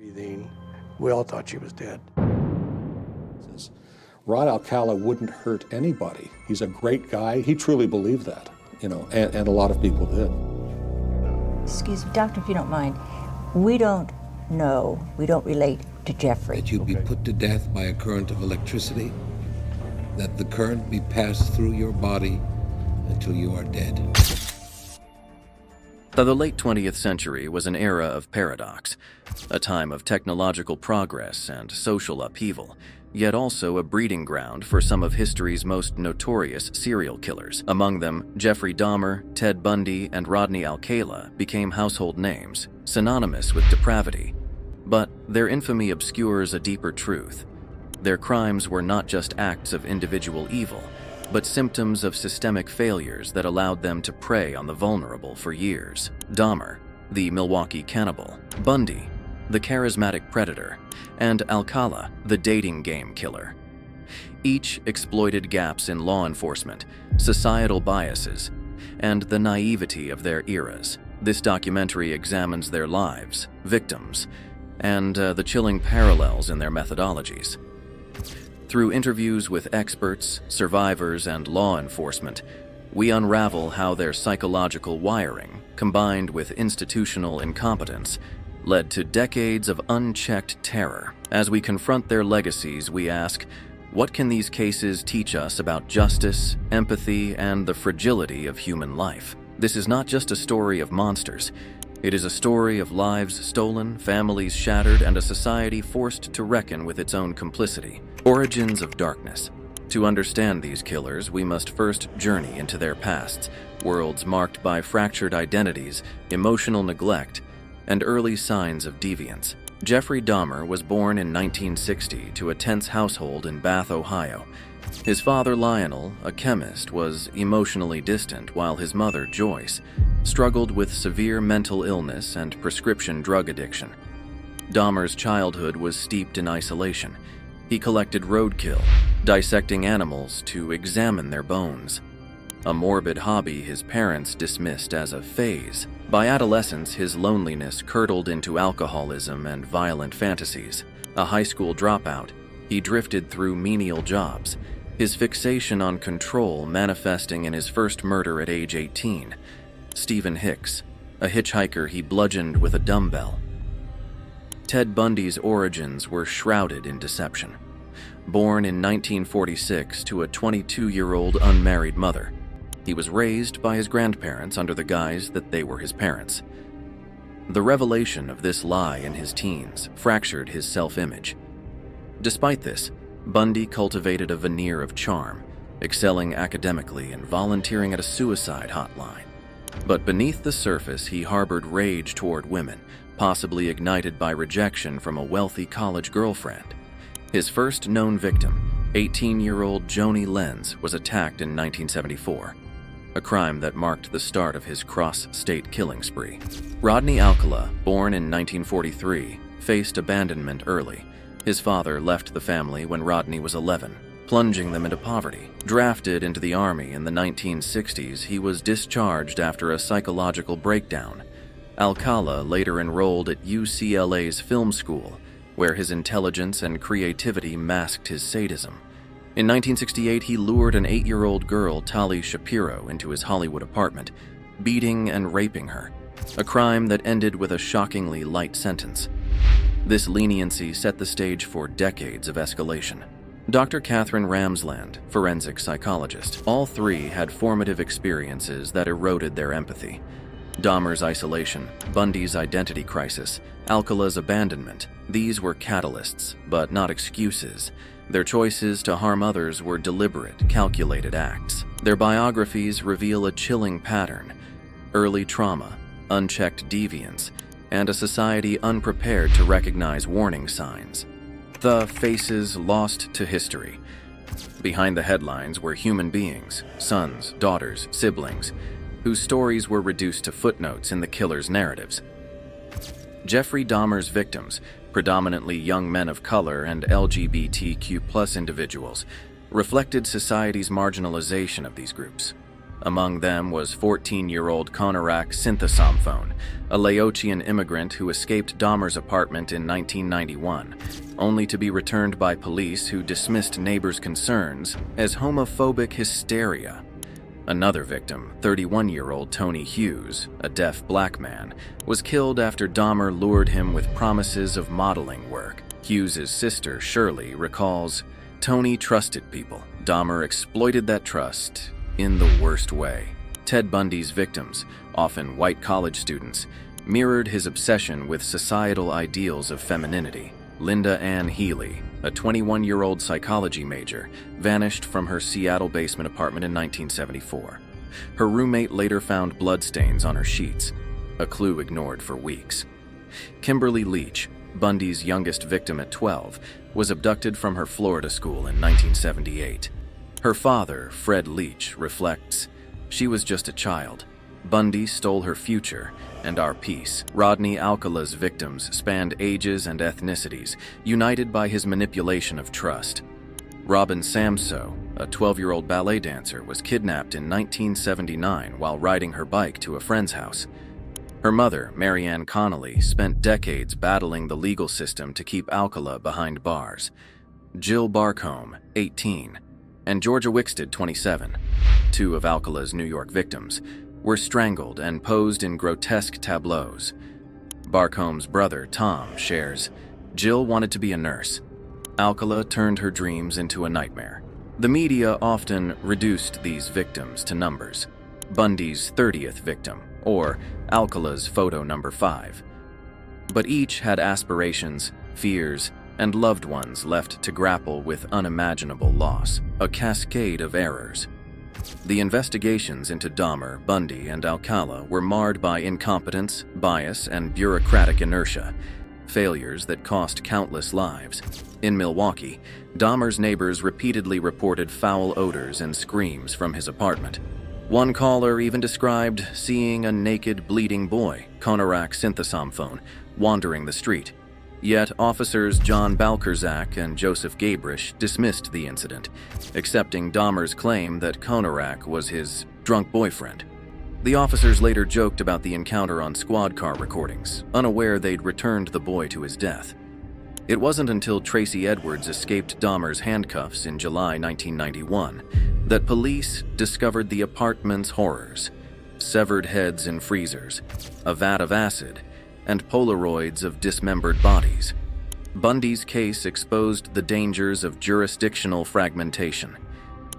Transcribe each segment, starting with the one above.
Breathing. We all thought she was dead. Rod Alcala wouldn't hurt anybody. He's a great guy. He truly believed that, and a lot of people did. Excuse me, doctor, if you don't mind. We don't know, we don't relate to Jeffrey. That you be put to death by a current of electricity, that the current be passed through your body until you are dead. The late 20th century was an era of paradox, a time of technological progress and social upheaval, yet also a breeding ground for some of history's most notorious serial killers. Among them, Jeffrey Dahmer, Ted Bundy, and Rodney Alcala became household names, synonymous with depravity. But their infamy obscures a deeper truth. Their crimes were not just acts of individual evil, but symptoms of systemic failures that allowed them to prey on the vulnerable for years. Dahmer, the Milwaukee cannibal; Bundy, the charismatic predator; and Alcala, the dating game killer. Each exploited gaps in law enforcement, societal biases, and the naivety of their eras. This documentary examines their lives, victims, and the chilling parallels in their methodologies. Through interviews with experts, survivors, and law enforcement, we unravel how their psychological wiring, combined with institutional incompetence, led to decades of unchecked terror. As we confront their legacies, we ask, what can these cases teach us about justice, empathy, and the fragility of human life? This is not just a story of monsters. It is a story of lives stolen, families shattered, and a society forced to reckon with its own complicity. Origins of darkness. To understand these killers, we must first journey into their pasts, worlds marked by fractured identities, emotional neglect, and early signs of deviance. Jeffrey Dahmer was born in 1960 to a tense household in Bath, Ohio. His father, Lionel, a chemist, was emotionally distant, while his mother, Joyce, struggled with severe mental illness and prescription drug addiction. Dahmer's childhood was steeped in isolation. He collected roadkill, dissecting animals to examine their bones, a morbid hobby his parents dismissed as a phase. By adolescence, his loneliness curdled into alcoholism and violent fantasies. A high school dropout, he drifted through menial jobs, his fixation on control manifesting in his first murder at age 18. Stephen Hicks, a hitchhiker he bludgeoned with a dumbbell. Ted Bundy's origins were shrouded in deception. Born in 1946 to a 22-year-old unmarried mother, he was raised by his grandparents under the guise that they were his parents. The revelation of this lie in his teens fractured his self-image. Despite this, Bundy cultivated a veneer of charm, excelling academically and volunteering at a suicide hotline. But beneath the surface, he harbored rage toward women, possibly ignited by rejection from a wealthy college girlfriend. His first known victim, 18-year-old Joni Lenz, was attacked in 1974, a crime that marked the start of his cross-state killing spree. Rodney Alcala, born in 1943, faced abandonment early. His father left the family when Rodney was 11, plunging them into poverty. Drafted into the Army in the 1960s, he was discharged after a psychological breakdown. Alcala later enrolled at UCLA's film school, where his intelligence and creativity masked his sadism. In 1968, he lured an 8-year-old girl, Tali Shapiro, into his Hollywood apartment, beating and raping her, a crime that ended with a shockingly light sentence. This leniency set the stage for decades of escalation. Dr. Catherine Ramsland, forensic psychologist. All three had formative experiences that eroded their empathy. Dahmer's isolation, Bundy's identity crisis, Alcala's abandonment. These were catalysts, but not excuses. Their choices to harm others were deliberate, calculated acts. Their biographies reveal a chilling pattern: early trauma, unchecked deviance, and a society unprepared to recognize warning signs. The faces lost to history. Behind the headlines were human beings, sons, daughters, siblings, whose stories were reduced to footnotes in the killer's narratives. Jeffrey Dahmer's victims, predominantly young men of color and LGBTQ+ individuals, reflected society's marginalization of these groups. Among them was 14-year-old Konorak Synthesomphone, a Laotian immigrant who escaped Dahmer's apartment in 1991, only to be returned by police who dismissed neighbors' concerns as homophobic hysteria. Another victim, 31-year-old Tony Hughes, a deaf black man, was killed after Dahmer lured him with promises of modeling work. Hughes' sister, Shirley, recalls, "Tony trusted people. Dahmer exploited that trust in the worst way." Ted Bundy's victims, often white college students, mirrored his obsession with societal ideals of femininity. Linda Ann Healy, a 21-year-old psychology major, vanished from her Seattle basement apartment in 1974. Her roommate later found bloodstains on her sheets, a clue ignored for weeks. Kimberly Leach, Bundy's youngest victim at 12, was abducted from her Florida school in 1978. Her father, Fred Leach, reflects, "She was just a child. Bundy stole her future and our peace." Rodney Alcala's victims spanned ages and ethnicities, united by his manipulation of trust. Robin Samso, a 12-year-old ballet dancer, was kidnapped in 1979 while riding her bike to a friend's house. Her mother, Marianne Connolly, spent decades battling the legal system to keep Alcala behind bars. Jill Barcombe, 18, and Georgia Wickstead, 27, two of Alcala's New York victims, were strangled and posed in grotesque tableaus. Barcombe's brother, Tom, shares, "Jill wanted to be a nurse. Alcala turned her dreams into a nightmare." The media often reduced these victims to numbers. Bundy's 30th victim, or Alcala's photo number 5. But each had aspirations, fears, and loved ones left to grapple with unimaginable loss, a cascade of errors. The investigations into Dahmer, Bundy, and Alcala were marred by incompetence, bias, and bureaucratic inertia, failures that cost countless lives. In Milwaukee, Dahmer's neighbors repeatedly reported foul odors and screams from his apartment. One caller even described seeing a naked, bleeding boy, Konorak Synthesomphone, wandering the street. Yet officers John Balkerzak and Joseph Gabrish dismissed the incident, accepting Dahmer's claim that Konorak was his drunk boyfriend. The officers later joked about the encounter on squad car recordings, unaware they'd returned the boy to his death. It wasn't until Tracy Edwards escaped Dahmer's handcuffs in July 1991 that police discovered the apartment's horrors: severed heads in freezers, a vat of acid, and Polaroids of dismembered bodies. Bundy's case exposed the dangers of jurisdictional fragmentation.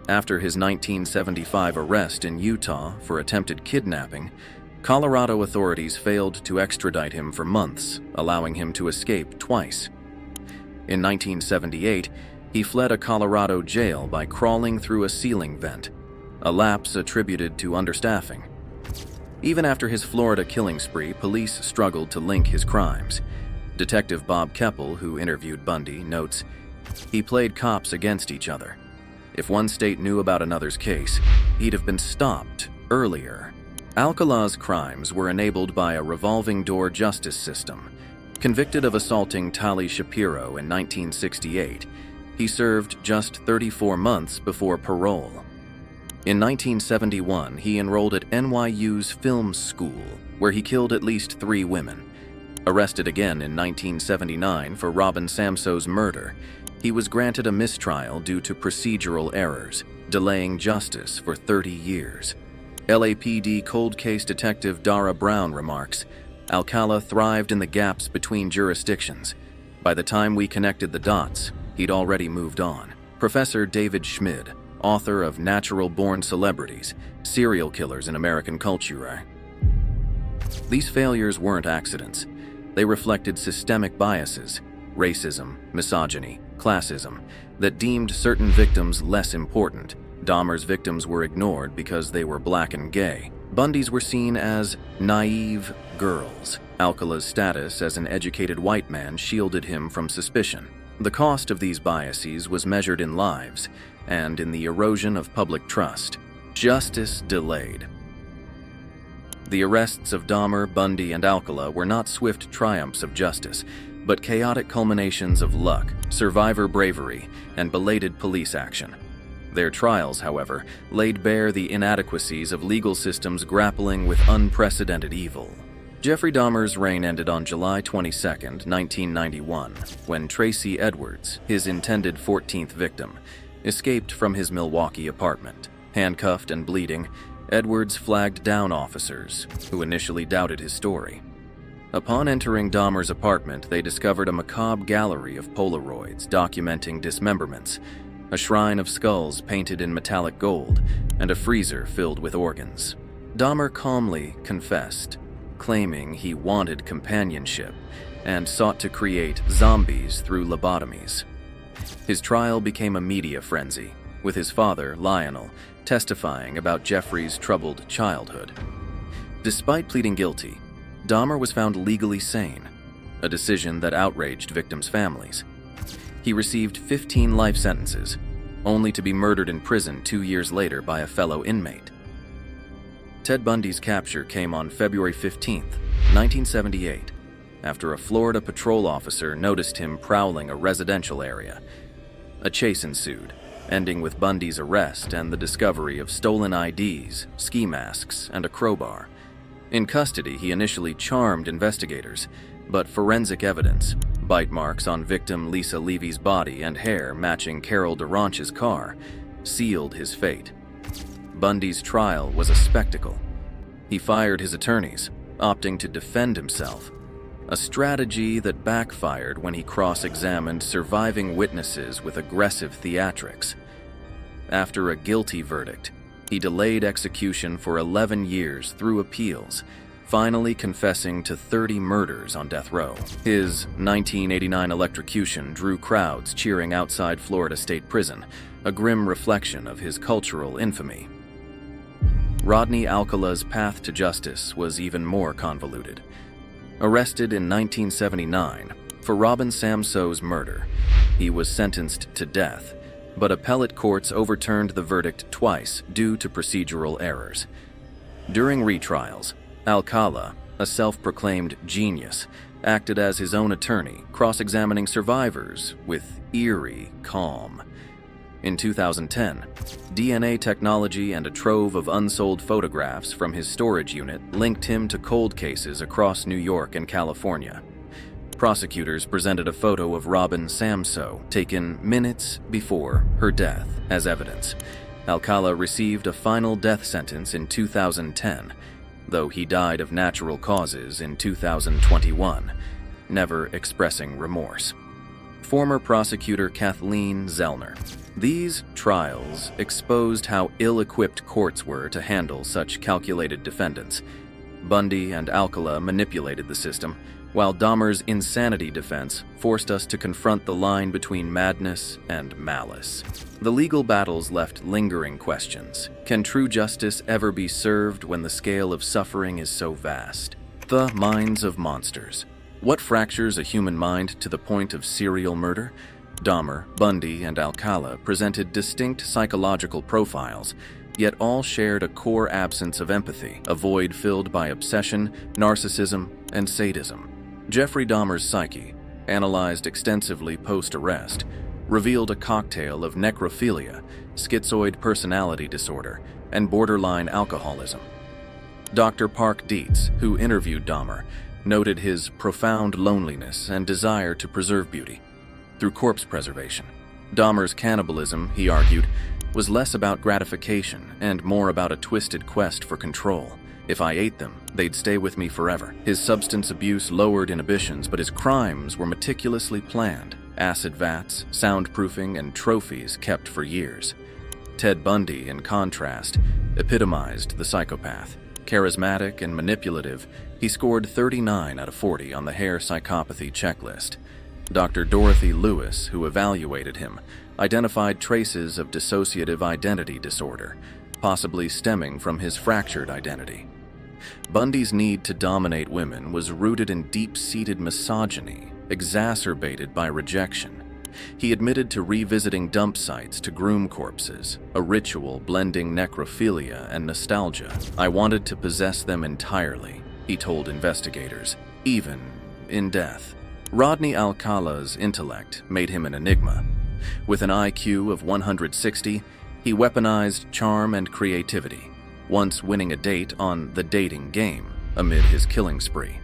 After his 1975 arrest in Utah for attempted kidnapping, Colorado authorities failed to extradite him for months, allowing him to escape twice. In 1978, he fled a Colorado jail by crawling through a ceiling vent, a lapse attributed to understaffing. Even after his Florida killing spree, police struggled to link his crimes. Detective Bob Keppel, who interviewed Bundy, notes, "He played cops against each other. If one state knew about another's case, he'd have been stopped earlier." Alcala's crimes were enabled by a revolving door justice system. Convicted of assaulting Tali Shapiro in 1968, he served just 34 months before parole. In 1971, he enrolled at NYU's film school, where he killed at least 3 women. Arrested again in 1979 for Robin Samso's murder, he was granted a mistrial due to procedural errors, delaying justice for 30 years. LAPD cold case detective Dara Brown remarks, "Alcala thrived in the gaps between jurisdictions. By the time we connected the dots, he'd already moved on." Professor David Schmid, author of Natural-Born Celebrities, Serial Killers in American Culture. These failures weren't accidents. They reflected systemic biases, racism, misogyny, classism, that deemed certain victims less important. Dahmer's victims were ignored because they were black and gay. Bundy's were seen as naive girls. Alcala's status as an educated white man shielded him from suspicion. The cost of these biases was measured in lives and in the erosion of public trust. Justice delayed. The arrests of Dahmer, Bundy, and Alcala were not swift triumphs of justice, but chaotic culminations of luck, survivor bravery, and belated police action. Their trials, however, laid bare the inadequacies of legal systems grappling with unprecedented evil. Jeffrey Dahmer's reign ended on July 22, 1991, when Tracy Edwards, his intended 14th victim, escaped from his Milwaukee apartment. Handcuffed and bleeding, Edwards flagged down officers, who initially doubted his story. Upon entering Dahmer's apartment, they discovered a macabre gallery of Polaroids documenting dismemberments, a shrine of skulls painted in metallic gold, and a freezer filled with organs. Dahmer calmly confessed, claiming he wanted companionship and sought to create zombies through lobotomies. His trial became a media frenzy, with his father, Lionel, testifying about Jeffrey's troubled childhood. Despite pleading guilty, Dahmer was found legally sane, a decision that outraged victims' families. He received 15 life sentences, only to be murdered in prison 2 years later by a fellow inmate. Ted Bundy's capture came on February 15, 1978, after a Florida patrol officer noticed him prowling a residential area. A chase ensued, ending with Bundy's arrest and the discovery of stolen IDs, ski masks, and a crowbar. In custody, he initially charmed investigators, but forensic evidence, bite marks on victim Lisa Levy's body and hair matching Carol DeRonch's car, sealed his fate. Bundy's trial was a spectacle. He fired his attorneys, opting to defend himself, a strategy that backfired when he cross-examined surviving witnesses with aggressive theatrics. After a guilty verdict, he delayed execution for 11 years through appeals, finally confessing to 30 murders on death row. His 1989 electrocution drew crowds cheering outside Florida State Prison, a grim reflection of his cultural infamy. Rodney Alcala's path to justice was even more convoluted. Arrested in 1979 for Robin Samsoe's murder, he was sentenced to death, but appellate courts overturned the verdict twice due to procedural errors. During retrials, Alcala, a self-proclaimed genius, acted as his own attorney, cross-examining survivors with eerie calm. In 2010, DNA technology and a trove of unsold photographs from his storage unit linked him to cold cases across New York and California. Prosecutors presented a photo of Robin Samsoe, taken minutes before her death, as evidence. Alcala received a final death sentence in 2010, though he died of natural causes in 2021, never expressing remorse. Former prosecutor Kathleen Zellner. These trials exposed how ill-equipped courts were to handle such calculated defendants. Bundy and Alcala manipulated the system, while Dahmer's insanity defense forced us to confront the line between madness and malice. The legal battles left lingering questions. Can true justice ever be served when the scale of suffering is so vast? The minds of monsters. What fractures a human mind to the point of serial murder? Dahmer, Bundy, and Alcala presented distinct psychological profiles, yet all shared a core absence of empathy, a void filled by obsession, narcissism, and sadism. Jeffrey Dahmer's psyche, analyzed extensively post-arrest, revealed a cocktail of necrophilia, schizoid personality disorder, and borderline alcoholism. Dr. Park Dietz, who interviewed Dahmer, noted his profound loneliness and desire to preserve beauty through corpse preservation. Dahmer's cannibalism, he argued, was less about gratification and more about a twisted quest for control. If I ate them, they'd stay with me forever. His substance abuse lowered inhibitions, but his crimes were meticulously planned. Acid vats, soundproofing, and trophies kept for years. Ted Bundy, in contrast, epitomized the psychopath. Charismatic and manipulative, he scored 39 out of 40 on the hair psychopathy checklist. Dr. Dorothy Lewis, who evaluated him, identified traces of dissociative identity disorder, possibly stemming from his fractured identity. Bundy's need to dominate women was rooted in deep-seated misogyny, exacerbated by rejection. He admitted to revisiting dump sites to groom corpses, a ritual blending necrophilia and nostalgia. I wanted to possess them entirely, he told investigators, even in death. Rodney Alcala's intellect made him an enigma. With an IQ of 160, He weaponized charm and creativity, once winning a date on The Dating Game amid his killing spree.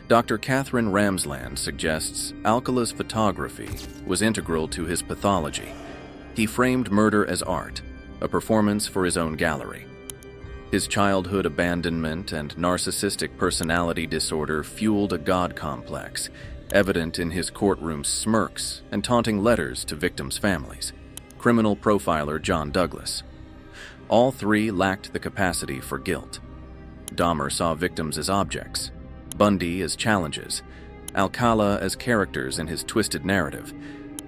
Dr. Catherine Ramsland suggests Alcala's photography was integral to his pathology. He framed murder as art, a performance for his own gallery. His childhood abandonment and narcissistic personality disorder fueled a God complex, evident in his courtroom smirks and taunting letters to victims' families. Criminal profiler John Douglas. All three lacked the capacity for guilt. Dahmer saw victims as objects, Bundy as challenges, Alcala as characters in his twisted narrative.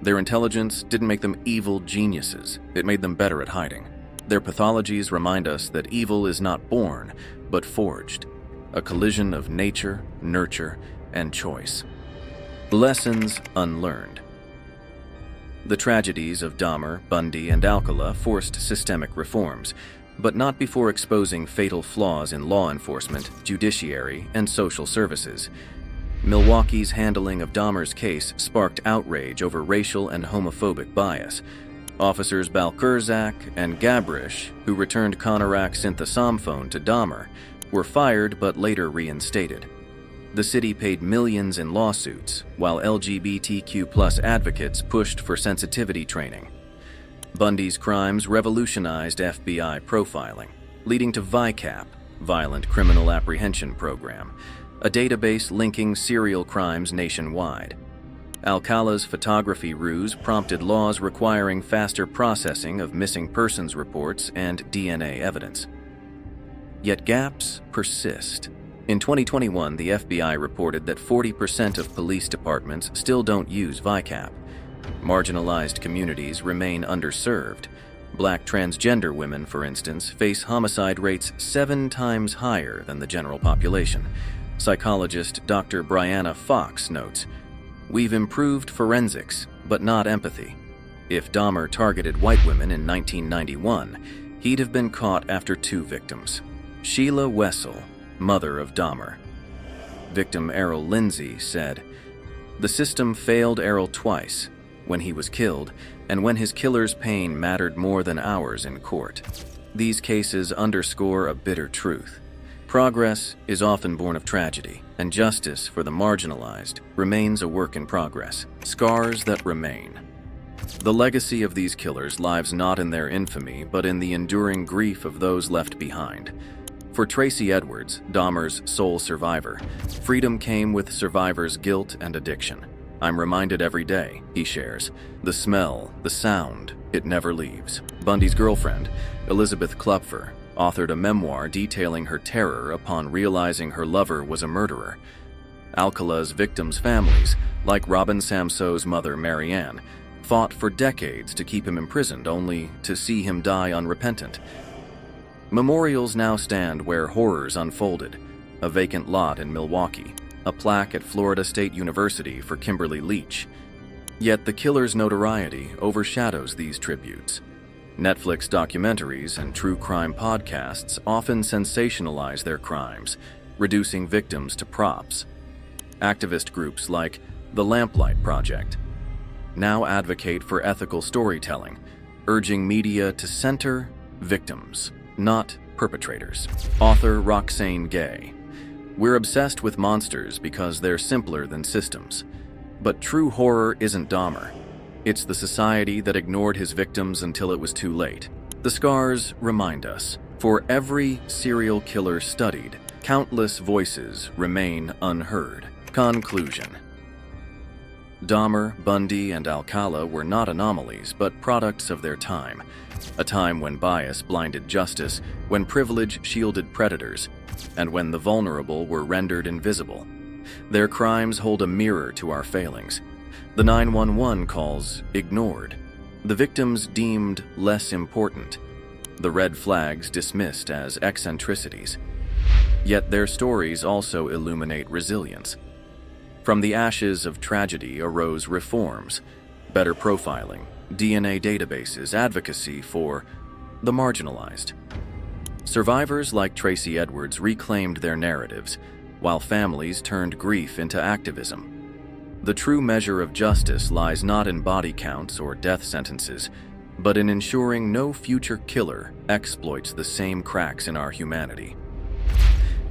Their intelligence didn't make them evil geniuses, it made them better at hiding. Their pathologies remind us that evil is not born, but forged, a collision of nature, nurture, and choice. Lessons unlearned. The tragedies of Dahmer, Bundy, and Alcala forced systemic reforms, but not before exposing fatal flaws in law enforcement, judiciary, and social services. Milwaukee's handling of Dahmer's case sparked outrage over racial and homophobic bias. Officers Balkerzak and Gabrish, who returned Conorak's synthesome phone to Dahmer, were fired but later reinstated. The city paid millions in lawsuits, while LGBTQ+ advocates pushed for sensitivity training. Bundy's crimes revolutionized FBI profiling, leading to VICAP, Violent Criminal Apprehension Program, a database linking serial crimes nationwide. Alcala's photography ruse prompted laws requiring faster processing of missing persons reports and DNA evidence. Yet gaps persist. In 2021, the FBI reported that 40% of police departments still don't use VICAP. Marginalized communities remain underserved. Black transgender women, for instance, face homicide rates 7 times higher than the general population. Psychologist Dr. Brianna Fox notes, "We've improved forensics, but not empathy. If Dahmer targeted white women in 1991, he'd have been caught after 2 victims. Sheila Wessel, mother of Dahmer." Victim Errol Lindsay said, "The system failed Errol twice, when he was killed, and when his killer's pain mattered more than hours in court. These cases underscore a bitter truth. Progress is often born of tragedy, and justice for the marginalized remains a work in progress. Scars that remain. The legacy of these killers lies not in their infamy, but in the enduring grief of those left behind." For Tracy Edwards, Dahmer's sole survivor, freedom came with survivor's guilt and addiction. "I'm reminded every day," he shares. "The smell, the sound, it never leaves." Bundy's girlfriend, Elizabeth Klupfer, authored a memoir detailing her terror upon realizing her lover was a murderer. Alcala's victims' families, like Robin Samso's mother Marianne, fought for decades to keep him imprisoned only to see him die unrepentant. Memorials now stand where horrors unfolded: a vacant lot in Milwaukee, a plaque at Florida State University for Kimberly Leach. Yet the killer's notoriety overshadows these tributes. Netflix documentaries and true crime podcasts often sensationalize their crimes, reducing victims to props. Activist groups like the Lamplight Project now advocate for ethical storytelling, urging media to center victims, not perpetrators. Author Roxane Gay. "We're obsessed with monsters because they're simpler than systems. But true horror isn't Dahmer. It's the society that ignored his victims until it was too late. The scars remind us. For every serial killer studied, countless voices remain unheard." Conclusion. Dahmer, Bundy, and Alcala were not anomalies, but products of their time. A time when bias blinded justice, when privilege shielded predators, and when the vulnerable were rendered invisible. Their crimes hold a mirror to our failings. The 911 calls ignored, the victims deemed less important, the red flags dismissed as eccentricities. Yet their stories also illuminate resilience. From the ashes of tragedy arose reforms, better profiling, DNA databases, advocacy for the marginalized. Survivors like Tracy Edwards reclaimed their narratives, while families turned grief into activism. The true measure of justice lies not in body counts or death sentences, but in ensuring no future killer exploits the same cracks in our humanity.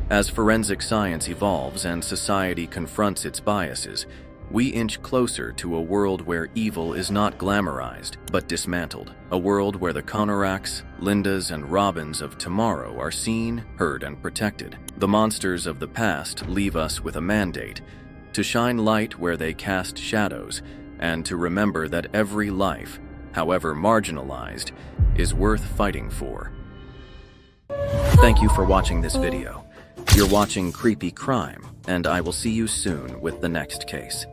As forensic science evolves and society confronts its biases, we inch closer to a world where evil is not glamorized, but dismantled. A world where the Conoraks, Lindas, and Robins of tomorrow are seen, heard, and protected. The monsters of the past leave us with a mandate: to shine light where they cast shadows, and to remember that every life, however marginalized, is worth fighting for. Thank you for watching this video. You're watching Creepy Crime, and I will see you soon with the next case.